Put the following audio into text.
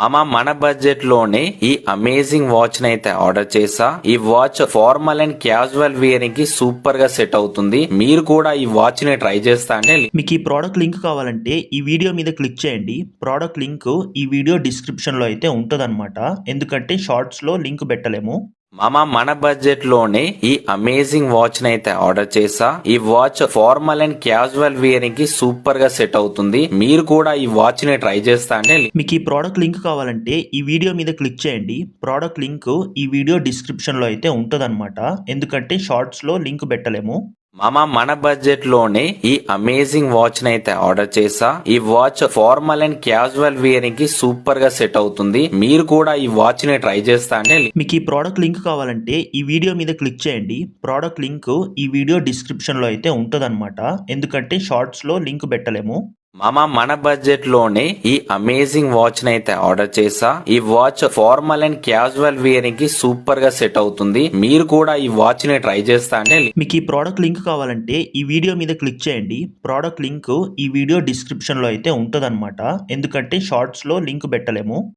మన బడ్జెట్ లోనే ఈ అమేజింగ్ వాచ్ నైతే ఆర్డర్ చేసా. ఈ watch formal and casual wearing కి సూపర్ గా సెట్ అవుతుంది. మీరు కూడా ఈ వాచ్ ని ట్రై చేస్తా అంటే మీకు ఈ ప్రోడక్ట్ లింక్ కావాలంటే ఈ వీడియో మీద క్లిక్ చేయండి. ప్రోడక్ట్ లింక్ ఈ వీడియో డిస్క్రిప్షన్ లో అయితే ఉంటదన్నమాట. ఎందుకంటే షార్ట్స్ లో లింక్ పెట్టలేము. మన బడ్జెట్ లోనే ఈ అమేజింగ్ వాచ్ నైతే ఆర్డర్ చేసా. ఈ watch formal and casual wearing కి సూపర్ గా సెట్ అవుతుంది. మీరు కూడా ఈ వాచ్ ని ట్రై చేస్తా అంటే మీకు ఈ ప్రోడక్ట్ లింక్ కావాలంటే ఈ వీడియో మీద క్లిక్ చేయండి. ప్రోడక్ట్ లింక్ ఈ వీడియో డిస్క్రిప్షన్ లో అయితే ఉంటదన్నమాట. ఎందుకంటే షార్ట్స్ లో లింక్ పెట్టలేము. మన బడ్జెట్ లోనే ఈ అమేజింగ్ వాచ్ నైతే ఆర్డర్ చేసా. ఈ watch formal and casual wearing కి సూపర్ గా సెట్ అవుతుంది. మీరు కూడా ఈ వాచ్ ని ట్రై చేస్తా అంటే మీకు ఈ ప్రోడక్ట్ లింక్ కావాలంటే ఈ వీడియో మీద క్లిక్ చేయండి. ప్రోడక్ట్ లింక్ ఈ వీడియో డిస్క్రిప్షన్ లో అయితే ఉంటదన్నమాట. ఎందుకంటే షార్ట్స్ లో లింక్ పెట్టలేము. మన బడ్జెట్ లోనే ఈ అమేజింగ్ వాచ్ నైతే ఆర్డర్ చేసా. ఈ watch formal and casual wearing కి సూపర్ గా సెట్ అవుతుంది. మీరు కూడా ఈ వాచ్ ని ట్రై చేస్తా అంటే మీకు ఈ ప్రోడక్ట్ లింక్ కావాలంటే ఈ వీడియో మీద క్లిక్ చేయండి. ప్రోడక్ట్ లింక్ ఈ వీడియో డిస్క్రిప్షన్ లో అయితే ఉంటదన్నమాట. ఎందుకంటే షార్ట్స్ లో లింక్ పెట్టలేము.